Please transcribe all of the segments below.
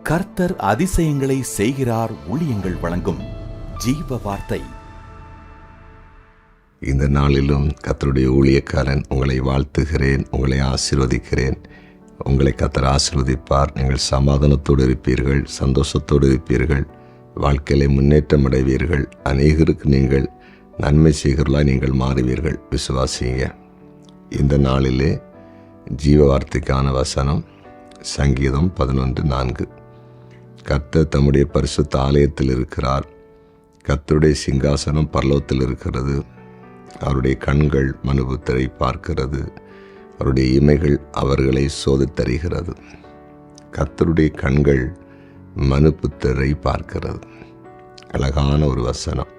கர்த்தர் அதிசயங்களை செய்கிறார். ஊழியங்கள் வழங்கும் ஜீவ வார்த்தை. இந்த நாளிலும் கர்த்தருடைய ஊழியக்காரன் உங்களை வாழ்த்துகிறேன், உங்களை ஆசீர்வதிக்கிறேன். உங்களை கர்த்தர் ஆசீர்வதிப்பார். நீங்கள் சமாதானத்தோடு இருப்பீர்கள், சந்தோஷத்தோடு இருப்பீர்கள், வாழ்க்கையிலே முன்னேற்றம் அடைவீர்கள். அநேகருக்கு நீங்கள் நன்மை செய்கிறவர்களாய் நீங்கள் மாறுவீர்கள். விசுவாசிங்க. இந்த நாளிலே ஜீவ வார்த்தைக்கான வசனம் சங்கீதம் 11:4. கர்த்தர் தம்முடைய பரிசுத்த ஆலயத்தில் இருக்கிறார். கர்த்தருடைய சிங்காசனம் பரலோகத்தில் இருக்கிறது. அவருடைய கண்கள் மனுபுத்திரை பார்க்கிறது. அவருடைய இமைகள் அவர்களை சோதித்தறிகிறது. கர்த்தருடைய கண்கள் மனுபுத்திரை பார்க்கிறது. அழகான ஒரு வசனம்.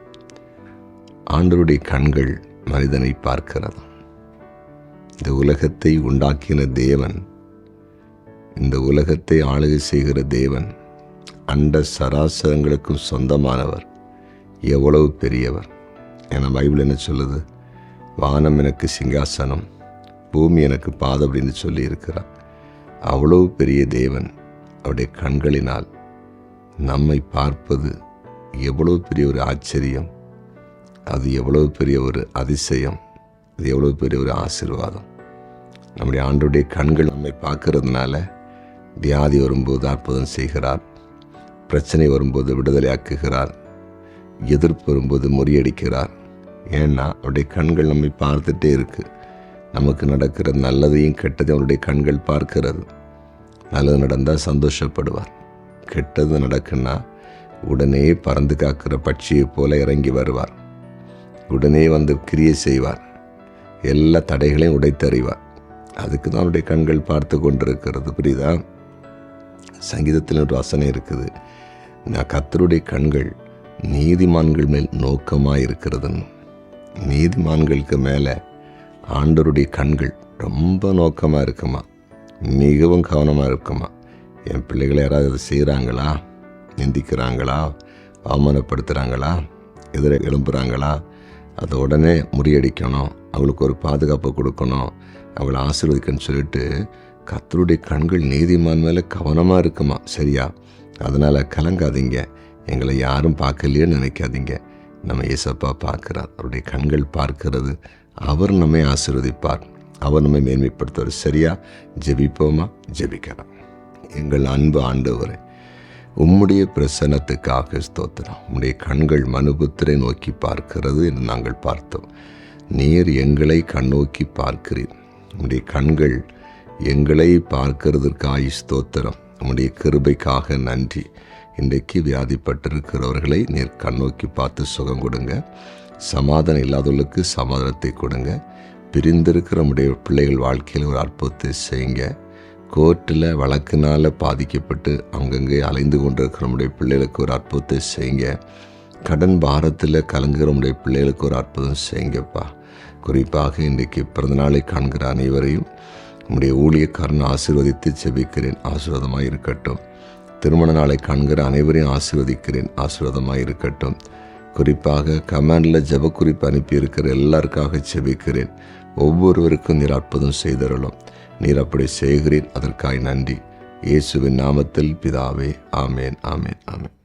ஆண்டவருடைய கண்கள் மனிதனை பார்க்கிறது. இந்த உலகத்தை உண்டாக்கின தேவன், இந்த உலகத்தை ஆளுகை செய்கிற தேவன், அண்ட சராசரங்களுக்கும் சொந்தமானவர், எவ்வளவு பெரியவர். ஏன்னா பைபிள் என்ன சொல்லுது? வானம் எனக்கு சிங்காசனம், பூமி எனக்கு பாதம் அப்படின்னு சொல்லி இருக்கிறார். அவ்வளவு பெரிய தேவன் அவருடைய கண்களினால் நம்மை பார்ப்பது எவ்வளவு பெரிய ஒரு ஆச்சரியம், அது எவ்வளவு பெரிய ஒரு அதிசயம், அது எவ்வளவு பெரிய ஒரு ஆசீர்வாதம். நம்முடைய ஆண்டவருடைய கண்கள் நம்மை பார்க்கறதுனால வியாதி வரும்போது அற்புதம் செய்கிறார், பிரச்சனை வரும்போது விடுதலையாக்குகிறார், எதிர்ப்பு வரும்போது முறியடிக்கிறார். ஏன்னா அவருடைய கண்கள் நம்மை பார்த்துட்டே இருக்கு. நமக்கு நடக்கிற நல்லதையும் கெட்டதையும் அவருடைய கண்கள் பார்க்கிறது. நல்லது நடந்தால் சந்தோஷப்படுவார், கெட்டது நடக்குன்னா உடனே பறந்து காக்கிற பட்சியை போல இறங்கி வருவார். உடனே வந்து கிரியை செய்வார், எல்லா தடைகளையும் உடைத்தறிவார். அதுக்கு தான் அவருடைய கண்கள் பார்த்து கொண்டிருக்கிறது. புரியுதா? சங்கீதத்தில் ஒரு வசனம் இருக்குது, நான் கர்த்தருடைய கண்கள் நீதிமான்கள் மேல் நோக்கமாக இருக்கிறதுன்னு. நீதிமான்களுக்கு மேலே ஆண்டவருடைய கண்கள் ரொம்ப நோக்கமாக இருக்குமா, மிகவும் கவனமாக இருக்குமா. என் பிள்ளைகளை யாராவது அதை செய்கிறாங்களா, நிந்திக்கிறாங்களா, அவமானப்படுத்துகிறாங்களா, எதிர எழும்புகிறாங்களா, அதை உடனே முறியடிக்கணும், அவளுக்கு ஒரு பாதுகாப்பு கொடுக்கணும், அவளை ஆசீர்வதிக்கணும்னு சொல்லிட்டு கர்த்தருடைய கண்கள் நீதிமான் மேலே கவனமாக இருக்குமா. சரியா? அதனால் கலங்காதீங்க, எங்களை யாரும் பார்க்கலையேன்னு நினைக்காதீங்க. நம்ம ஏசப்பா பார்க்குறார், அவருடைய கண்கள் பார்க்கிறது. அவர் நம்மை ஆசீர்வதிப்பார், அவர் நம்மை மேன்மைப்படுத்துவார். சரியா? ஜெபிப்போமா? ஜெபிக்கலாம். எங்கள் அன்பு ஆண்டவரே, உம்முடைய பிரசன்னத்துக்காக ஸ்தோத்திரம். உம்முடைய கண்கள் மனுபுத்திரை நோக்கி பார்க்கிறது என்று நாங்கள் பார்த்தோம். நீர் எங்களை கண்ணோக்கி பார்க்கிறீர். உம்முடைய கண்கள் எங்களை பார்க்கிறதற்காக ஸ்தோத்திரம். உம்முடைய கிருபைக்காக நன்றி. இன்றைக்கு வியாதிப்பட்டிருக்கிறவர்களை நீர் கண்ணோக்கி பார்த்து சுகம் கொடுங்க. சமாதானம் இல்லாதவர்களுக்கு சமாதானத்தை கொடுங்க. பிரிந்திருக்கிற நம்முடைய பிள்ளைகள் வாழ்க்கையில் ஒரு அற்புதத்தை செய்யுங்க. கோர்ட்டில் வழக்கினால் பாதிக்கப்பட்டு அங்கங்கே அலைந்து கொண்டிருக்கிற நம்முடைய பிள்ளைகளுக்கு ஒரு அற்புதத்தை செய்யுங்க. கடன் பாரத்தில் கலங்குகிற நம்முடைய பிள்ளைகளுக்கு ஒரு அற்புதம் செய்யுங்கப்பா. குறிப்பாக இன்றைக்கு பிறந்தநாளை காண்கிற அனைவரையும் நம்முடைய ஊழியக்காரன் ஆசீர்வதித்து செபிக்கிறேன், ஆசீர்வாதமாக இருக்கட்டும். திருமண நாளை காண்கிற அனைவரையும் ஆசீர்வதிக்கிறேன், ஆசீர்வாதமாக இருக்கட்டும். குறிப்பாக கமெண்டில் ஜெப குறிப்பு அனுப்பியிருக்கிற எல்லாருக்காக செபிக்கிறேன். ஒவ்வொருவருக்கும் நீர் அற்புதம் செய்தருளும். நீர் அப்படி செய்கிறேன், அதற்காக நன்றி. இயேசுவின் நாமத்தில் பிதாவே, ஆமேன், ஆமேன், ஆமேன்.